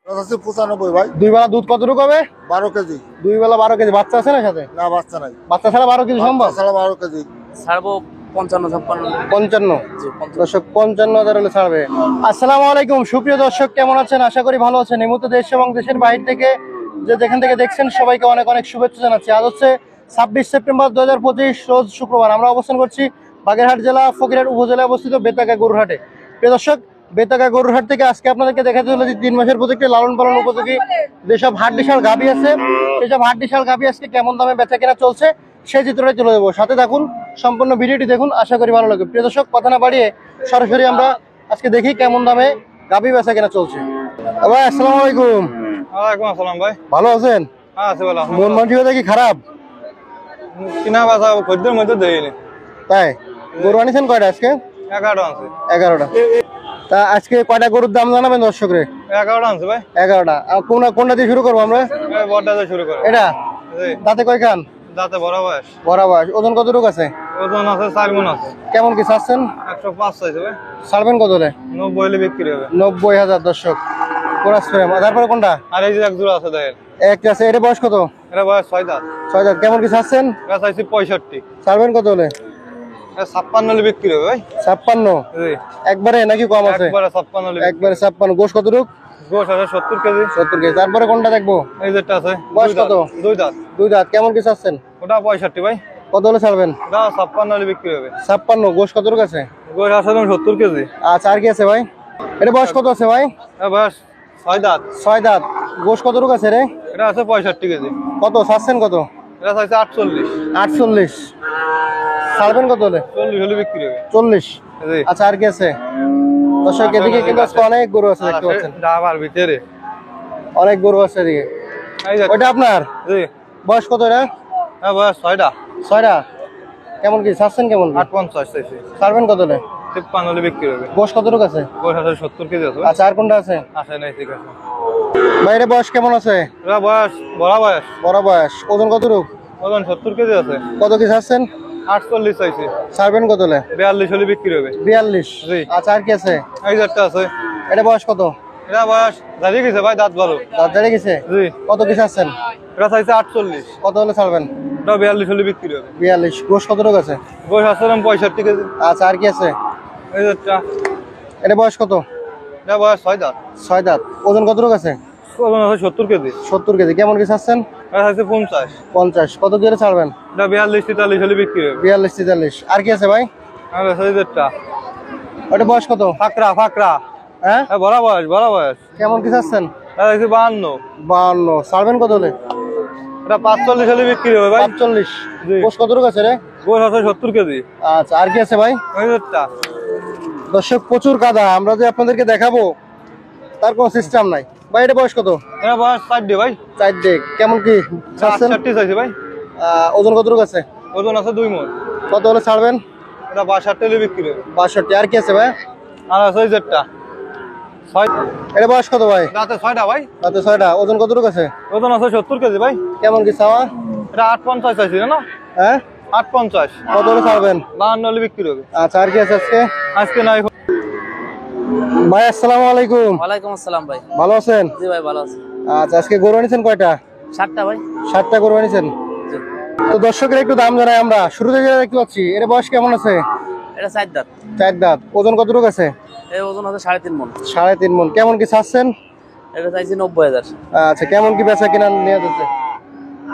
95 ভাই। দুই বেলা দুধ কতটুকু হবে? 12 কেজি। দুই বেলা 12 কেজি। বাচ্চা আছে না সাথে? না বাচ্চা নাই। বাচ্চা ছাড়া 12 কেজি সম্ভব? বাচ্চা ছাড়া 12 কেজি। ছাড়বো 55-56। 55। দর্শক 55,000 হলে ছাড়বে। আসসালামু আলাইকুম সুপ্রিয় দর্শক, কেমন আছেন? আশা করি ভালো আছেন। এই মুহূর্তে দেশ এবং দেশের বাইরে থেকে যেখান থেকে দেখছেন সবাইকে অনেক অনেক শুভেচ্ছা জানাচ্ছি। আজ হচ্ছে 26 সেপ্টেম্বর 2025 রোজ শুক্রবার। আমরা অবস্থান করছি বাগেরহাট জেলা ফকিরহাট উপজেলায় অবস্থিত বেতাগা গরুরহাটে। প্রিয় দর্শক, বেতাগা গরুরহাট থেকে আজকে আপনাদেরকে দেখাতে চলেছি 3 মাসের প্রজেক্টে লালন পালন উপযোগী যেসব হাড্ডিসাল গাভী আছে, সেসব হাড্ডিসাল গাভী আজকে কেমন দামে বেচা কেনা চলছে সেই চিত্রটাই তুলে দেবো। সাথে থাকুন, সম্পূর্ণ ভিডিওটি দেখুন, আশা করি ভালো লাগবে। প্রিয় দর্শক, কথা না বাড়িয়ে সরাসরি আমরা আজকে দেখি কেমন দামে গাভী বেচা কেনা চলছে। ভাই আসসালামু আলাইকুম। ওয়ালাইকুম আসসালাম ভাই। ভালো আছেন? হ্যাঁ আছে ভালো। মন মানসিকতা কি খারাপ? কিনা বাসা খদ্দের মধ্যে দেয়নি। তাই গরু আনিছেন কয়টা আজকে? 11টা আছে। 11টা। তা আজকে কয়টা গরুর দাম জানাবেন দর্শকরে? 11টা আছে ভাই। 11টা। কোনটা দিয়ে শুরু করবো আমরা? এই বড়টা দিয়ে শুরু করে। এটা জি। দাঁতে কয় খান? দাঁতে বড় বয়স। বরাবর। ওজন কতটুকু আছে? ওজন আছে 4 মণ আছে। কেমন কি চাচ্ছেন? 105 চাইছে ভাই। ছাড়বেন কত হলে? 90 হলে বিক্রি হবে। 90,000 দর্শক। Chorus frame. তারপরে কোনটা? আর এই যে এক জোড়া আছে দেখেন। একটা আছে। এটা বয়স কত? এটা বয়স 6 দাঁত। 6 দাঁত। কেমন কি চাচ্ছেন? এটা চাইছি 65। ছাড়বেন কত হলে? এটা 56 হলে বিক্রি হবে ভাই। 56। জি। একবারে নাকি কম আছে? একবারে 56 হলে। একবারে 56। গোশ কতটুক? গোশ আছে 70 কেজি। 70 কেজি। তারপরে কোনটা দেখবো? এই যেটা আছে। বয়স কত? 2 দাঁত। 2 দাঁত। কেমন কি চাচ্ছেন? ওটা 65 ভাই। কত হলে ছাড়বেন? ওটা 56 হলে বিক্রি হবে। 56। গোশ কতটুক আছে? গোশ আছে 70 কেজি। আচ্ছা, আর কি আছে ভাই? এটা বয়স কত আছে ভাই? এটা বয়স 6 দাঁত। 6 দাঁত। গোশ কতটুক আছে রে? এটা আছে 65 কেজি। কত চাচ্ছেন কত? এটা চাইছে 48। 48। ছাড়বেন কত হলে? 40 হলে বিক্রি হবে। 40। জি। আচ্ছা, আর কি আছে? দর্শক এদিকে কিন্তু আজকে অনেক গরু আছে দেখতে পাচ্ছেন। ডাবার ভিতরে অনেক গরু আছে এদিকে। এই যে ওইটা আপনার? জি। বয়স কত এটা? হ্যাঁ বয়স 6টা। 6টা। কেমন কি চাচ্ছেন কেমন? 850 চাইছে। ছাড়বেন কত হলে? 53 হলে বিক্রি হবে। গোশ কতটুকু আছে? গোশ আছে 70 কেজি আছে। আচ্ছা, আর কোনটা আছে? আসে নাই ঠিক আছে। বাইরে বয়স কেমন আছে? এটা বয়স বড় বয়স। বড় বয়স। ওজন কতটুক? ওজন 70 কেজি আছে। কত কি চাচ্ছেন? 48 চাইছে। ছাড়বেন কত হলে? 42 হলে বিক্রি হবে। 42। জি। আচ্ছা, আর কি আছে? এই যেটা আছে। এটা বয়স কত? এটা বয়স দাঁড়িয়ে গেছে ভাই, দাঁত ভালো। দাঁত দাঁড়িয়ে গেছে? জি। কত কি চাচ্ছেন? এটা চাইছে 48। কত হলে ছাড়বেন? এটা 42 হলে বিক্রি হবে। 42। গোশ কতটুক আছে? গোশ আছে 65 কেজি। আচ্ছা, আর কি আছে? এই যেটা। এটা বয়স কত? এটা বয়স 6 দাঁত। 6 দাঁত। ওজন কতটুক আছে? ওজন আছে 70 কেজি। 70 কেজি। কেমন কি চাচ্ছেন? এটা চাইছে 50। 50। কত দিয়ে ছাড়বেন? এটা 42 43 হলে বিক্রি হবে। 42 43। আর কি আছে ভাই? আর আছে এই যেটা। ওটা বয়স কত? ফাকরা ফাকরা। হ্যাঁ, হ্যাঁ বড় বয়স বড় বয়স। কেমন কি চাচ্ছেন? এটা চাইছে 52। 52। ছাড়বেন কত হলে? এটা 45 হলে বিক্রি হবে ভাই। 45। জি। গোশ কতটুক আছে রে? গোশ আছে 70 কেজি। আচ্ছা, আর কি আছে ভাই? এই যেটা। দর্শক প্রচুর কাদা, আমরা যে আপনাদেরকে দেখাবো তার কোনো সিস্টেম নাই। ভাই এটা বয়স কত? এটা বয়স 4 ডে ভাই। 4 ডেক। কেমন কি চাচ্ছেন? 60 চাইছে ভাই। ওজন কতটুক আছে? ওজন আছে 2 মণ। কত হলে ছাড়বেন? এটা 62 হলে বিক্রি হবে। 62। আর কি আছে ভাই? আর আছে এই যেটা। 6 এটা বয়স কত ভাই? দাঁতে 6টা ভাই। তাতে 6টা। ওজন কতটুক আছে? ওজন আছে 70 কেজি ভাই। কেমন কি চাওয়া? এটা 850 চাইছে না? হ্যাঁ, 850। কত হলে ছাড়বেন? 52 হলে বিক্রি হবে। আচ্ছা, আর কি আছে আজকে? আজকে নাই। ভাই আসসালামু আলাইকুম। ওয়ালাইকুম আসসালাম ভাই। ভালো আছেন? জি ভাই ভালো আছি। আচ্ছা, আজকে গরু আনিছেন কয়টা? 7টা ভাই। 7টা গরু আনিছেন। জি। তো দর্শকের একটু দাম জানাই আমরা। শুরুতে যেটা দেখতে পাচ্ছি, এর বয়স কেমন আছে? এটা 4 দাঁত। 4 দাঁত। ওজন কতটুকু আছে? এর ওজন আছে 3.5 মণ। 3.5 মণ। কেমন কি চাচ্ছেন? এটা চাইছি 90,000। আচ্ছা, কেমন কি বেচা কিনা নেওয়া যাচ্ছে?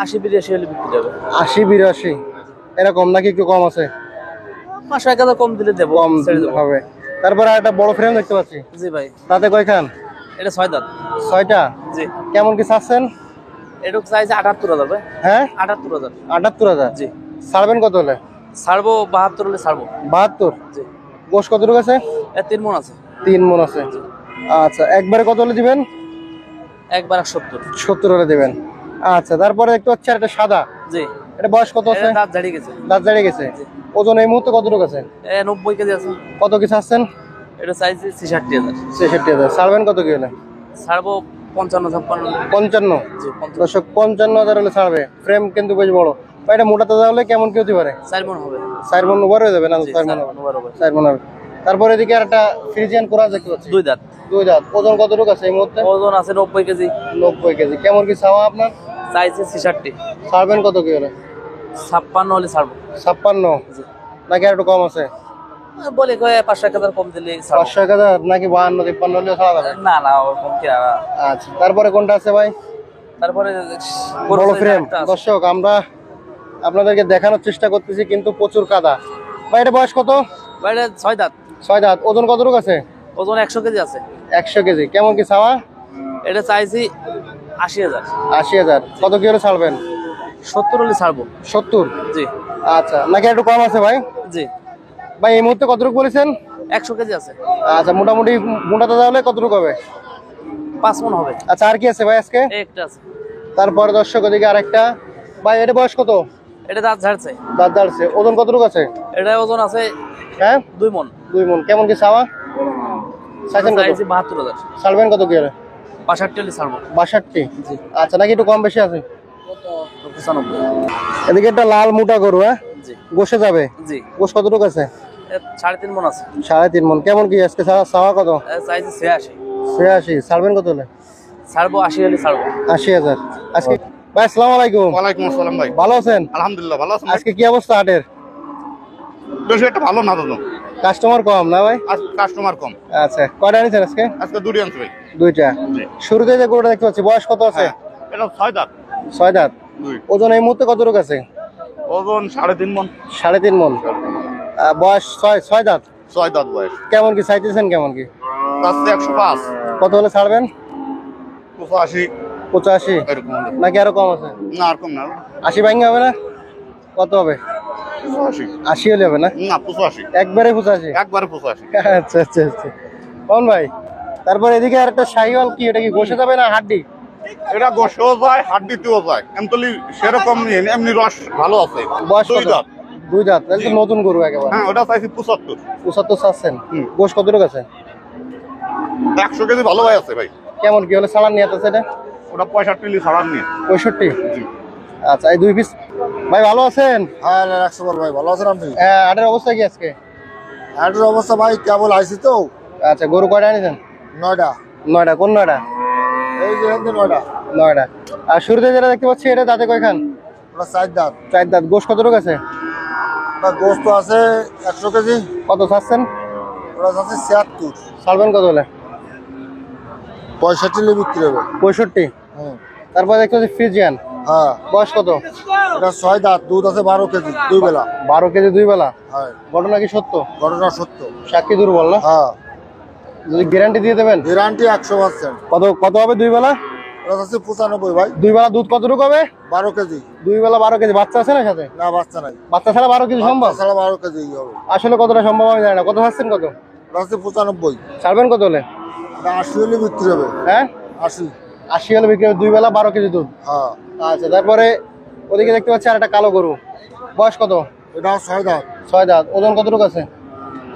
80-82 হলে বিক্রি হবে। 80 82 এরকম নাকি একটু কম আছে? 5-1 কম দিলে দেবো। কম ছেড়ে দেবো। হবে। তারপরে একটা বড় ফ্রেম দেখতে পাচ্ছি, জি ভাই। তাতে কয়খান? এটা 6 দাঁত। 6টা। জি। কেমন কি চাচ্ছেন? এটা চাইছে 78,000 ভাই। হ্যাঁ, 78,000। 78,000। জি। ছাড়বেন কত হলে? ছাড়বো 72 হলে ছাড়বো। 72। জি। গোশ কতটুকু আছে? এর 3 মণ আছে। 3 মণ আছে। আচ্ছা, একবারে কত হলে দিবেন? একবার 70। 70 হলে দিবেন। আচ্ছা, তারপরে দেখতে পাচ্ছি একটা সাদা। জি। এটা বয়স কত আছে? এটা দাঁত ঝাড়ি গেছে। দাঁত দাঁড়িয়ে গেছে। ওজন এই মুহূর্তে কতটুকু আছে? 90 কেজি আছে। কত কি চাচ্ছেন? এটা চাইছি 66,000। 66,000। ছাড়বেন কত কি হলে? ছাড়বো 55-56। 55। জি 55। দর্শক 55,000 হলে ছাড়বে। ফ্রেম কিন্তু বেশ বড়। ভাই এটা মোটা তাজা হলে কেমন কি হতে পারে? 4 মণ হবে। 4 মণ ওভার হয়ে যাবে না? 4 মণ হবে। 4 মণ হবে। তারপরে এদিকে আর একটা ফ্রিজিয়ান কোরাস দেখতে পাচ্ছি। 2 দাঁত। দুই দাঁত। ওজন কতটুকু আছে এই মুহূর্তে? ওজন আছে 90 কেজি। 90 কেজি। কেমন কি চাওয়া আপনার? চাইছে 66। ছাড়বেন কত কি হলে? 56 হলে ছাড়বো। 56 জি। নাকি আর একটু কম আছে? বলে কয়ে 5-1 কম দিলে ছাড়বো। 5-1 নাকি 52-53 হলেও ছাড়া যাবে? না না ওরকম কি না। আচ্ছা, তারপরে কোনটা আছে ভাই? তারপরে বড় ফ্রেম। দর্শক আমরা আপনাদেরকে দেখানোর চেষ্টা করতেছি কিন্তু প্রচুর কাদা। ভাই এটা বয়স কত? বাইরে 6 দাঁত। 6 দাঁত। ওজন কতটুকু আছে? ওজন 100 কেজি আছে। 100 কেজি। কেমন কি চাওয়া? এটা চাইছি 80,000। 80,000। কত কি হলে ছাড়বেন? 70 হলে ছাড়বো। 70। জি। আচ্ছা, নাকি একটু কম আছে ভাই? জি। ভাই এই মুহূর্তে কতটুকু বলেছেন? 100 কেজি আছে। আচ্ছা, মোটামুটি মোটাতে তাহলে কতটুকু হবে? 5 মণ হবে। আচ্ছা, আর কি আছে ভাই আজকে? এই একটা আছে। তারপরে দর্শক ওদিকে আরেকটা। ভাই এটা বয়স কত? এটা দাঁত ঝাড়ছে। দাঁত দাঁড়ছে। ওজন কতটুকু আছে? এটা ওজন আছে হ্যাঁ 2 মণ। 2 মণ। কেমন কি চাওয়া? চাইছেন কত? চাইছি 72,000। ছাড়বেন কত কি হলে? 65 হলে ছাড়বো। 62। জি। আচ্ছা, নাকি একটু কম বেশি আছে? 95। এদিকে একটা লাল মোটা গরু, হ্যাঁ জি। গোশে যাবে। জি। গোশ কতটুকু আছে? 3.5 মণ আছে। 3.5 মণ। কেমন কি আজকে চাওয়া কত? চাইছি 86। 86। ছাড়বেন কত হলে? ছাড়বো 80 হলে ছাড়বো। 80,000। আজকে ভাই আসসালামু আলাইকুম। ওয়ালাইকুম আসসালাম ভাই। ভালো আছেন? আলহামদুলিল্লাহ ভালো আছেন ভাই? আজকে কি অবস্থা হাটের? বেশি একটা ভালো না দাদা, কাস্টমার কম না ভাই? আজ কাস্টমার কম। আচ্ছা, কয়টা আনিছেন আজকে? আজকে দুটি আনছি ভাই। দুইটা। জি। শুরুতে যে গরুটা দেখতে পাচ্ছি বয়স কত আছে? হ্যাঁ, এটা 6 দাঁত। 6 দাঁত। দুই। ওজন এই মুহূর্তে কতটুকু আছে? ওজন 3.5 মণ। 3.5 মণ। বয়স 6 দাঁত। 6 দাঁত বয়স। কেমন কি চাইতেছেন কেমন কি? আজকে 105, কত হলে ছাড়বেন? 85 85 এরকম হলে। নাকি আরো কম আছে? না আর কম না। 80 ভাঙে হবে না? কত হবে? 85 80 হলে হবে না? না 85, একবারে 85। একবারে 85। আচ্ছা আচ্ছা আচ্ছা। কোন ভাই? তারপর এদিকে আর একটা শাহিওয়াল, কি এটা কি বসে যাবে না হাড্ডি? এটা গোশেও যায় হাড্ডিতেও যায়, এমতলি সেরকম নেই, এমনি রস ভালো আছে। বয়স 2 কত? দাঁত। 2 দাঁত। তাহলে তো নতুন গরু একেবারে। হ্যাঁ ওটা চাইছি 75। 75 চাচ্ছেন। হুম। গোশ কতটুকু আছে? 100 কেজি ভালো ভাই আছে ভাই। কেমন কি হলে চালান নিয়ে আছে এটা? ওটা 65 লিটার ছাড়ার নিয়ে। 65। জি। আচ্ছা, এই 2 পিস। ভাই ভালো আছেন? হ্যাঁ 100 বার ভাই, ভালো আছেন আপনি? হ্যাঁ, হাটের অবস্থা কি আজকে? হাটের অবস্থা ভাই কেবল আইসি তো। আচ্ছা, গরু কয়টা আনিছেন? 9টা। 9টা। কোন 9টা? এই যে এখান থেকে 9টা। 9টা। আর শুরুতে যেটা দেখতে পাচ্ছি এটা দাঁতে কয়খান? ওটা 4 দাঁত। 4 দাঁত। গোশ কতটুকু আছে? ওটা গোস্ত আছে 100 কেজি। কত চাচ্ছেন? ওটা আছে 76। ছাড়বেন কত হলে? 65 বিক্রি হবে। 65। হুম। তারপর দেখতে পাচ্ছি ফ্রিজিয়ান। হ্যাঁ বয়স কত? এটা 6 দাঁত, দুধ আছে 12 কেজি 2 বেলা। 12 কেজি 2 বেলা। হ্যাঁ, ঘটনা কি সত্য? ঘটনা সত্য। সাক্ষী দুর্বল না? হ্যাঁ, যদি গ্যারান্টি দিয়ে দেবেন? গ্যারান্টি 100%। কত কত হবে 2 বেলা? ওটা আছে 95 ভাই। 2 বেলা দুধ কতটুকু হবে? 12 কেজি। 2 বেলা 12 কেজি। বাচ্চা আছে না সাথে? না বাচ্চা নাই। বাচ্চা ছাড়া 12 কেজি সম্ভব? বাচ্চা ছাড়া 12 কেজি হবে। আসলে কতটা সম্ভব আমি জানি না। কত চাচ্ছেন কত? ওটা আছে 95। ছাড়বেন কত হলে? এটা 80 হলে বিক্রি হবে। হ্যাঁ 80। 80 হলে বিক্রি হবে। 2 বেলা 12 কেজি দুধ। হ্যাঁ, আচ্ছা, তারপরে ওদিকে দেখতে পাচ্ছি আর একটা কালো গরু। বয়স কত? এটা 6 দাঁত। 6 দাঁত। ওজন কতটুকু আছে?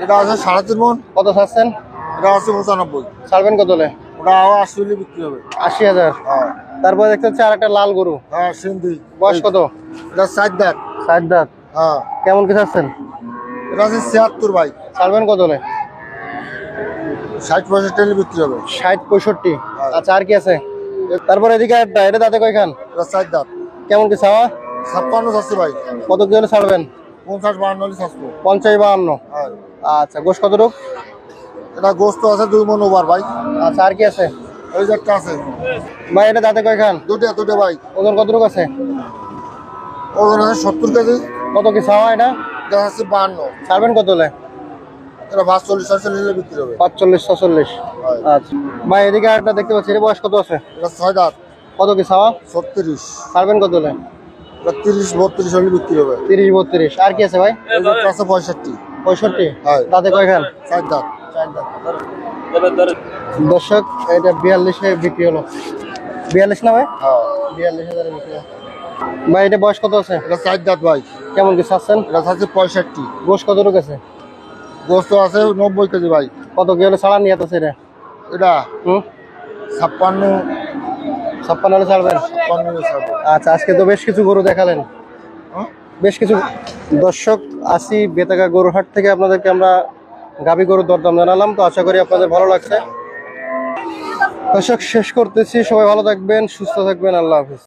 এটা আছে 3.5 মণ। কত চাচ্ছেন? এটা আছে 95। ছাড়বেন কত হলে? ওটা আবার 80 হলে বিক্রি হবে। 80,000। হ্যাঁ, তারপরে দেখতে পাচ্ছি আর একটা লাল গরু। হ্যাঁ সিন্ধি। বয়স কত? এটা 4 দাঁত। 7 দাঁত। হ্যাঁ, কেমন কি চাচ্ছেন? এটা আছে 76 ভাই। ছাড়বেন কত হলে? 60-65 হলে বিক্রি হবে। 60-65। আচ্ছা, আর কি আছে? তারপরে এদিকে একটা, এটা দাঁতে কয়খান? এটা 4 দাঁত। কেমন কি চাওয়া? 56 আছে ভাই। কত কি হলে ছাড়বেন? 50-52 হলে ছাড়বো। 50-52। হ্যাঁ, আচ্ছা, গোশ কতটুক? এটা গোস্ত আছে 2 মণ ওভার ভাই। আচ্ছা, আর কি আছে? ওই যে একটা আছে। ভাই এটা দাঁতে কয়খান? দুটো ভাই। ওজন কতটুক আছে? ওজন আছে 70 কেজি। কত কি চাওয়া এটা? এটা আছে 52। ছাড়বেন কত হলে? এটা 45-46 হলে বিক্রি হবে। 45-46। হ্যাঁ। আচ্ছা, ভাই এদিকে একটা দেখতে পাচ্ছি, এর বয়স কত আছে? এটা 6 দাঁত। কত কি চাওয়া? 36। ছাড়বেন কত হলে? এটা 30-32 হলে বিক্রি হবে। 30-32। আর কি আছে ভাই? এই যে একটা আছে 65। 65। হ্যাঁ। দাঁতে কয়খান? 4 দাঁত। দর্শক, এটা 42-এ বিক্রি হলো। 42 না ভাই? হ্যাঁ, 42,000 বিক্রি হলো। ভাই এটা বয়স কত আছে? এটা 4 দাঁত ভাই। কেমন কি চাচ্ছেন? এটা আছে 65। গোশ কতটুকু আছে? গোস্ত আছে 90 কেজি ভাই। কত কি হলে ছাড়া নিয়ে আছে এটা? এটা হুম 56 56 হলে ছাড়বেন? 56 হলে ছাড়বো। আচ্ছা, আজকে তো বেশ কিছু গরু দেখালেন। হ্যাঁ? বেশ কিছু। দর্শক, আসি বেতাগা গরুর হাট থেকে আপনাদেরকে আমরা গাভী গরুর দরদাম জানালাম। তো আশা করি আপনাদের ভালো লাগছে। দর্শক শেষ করতেছি, সবাই ভালো থাকবেন, সুস্থ থাকবেন, আল্লাহ হাফেজ।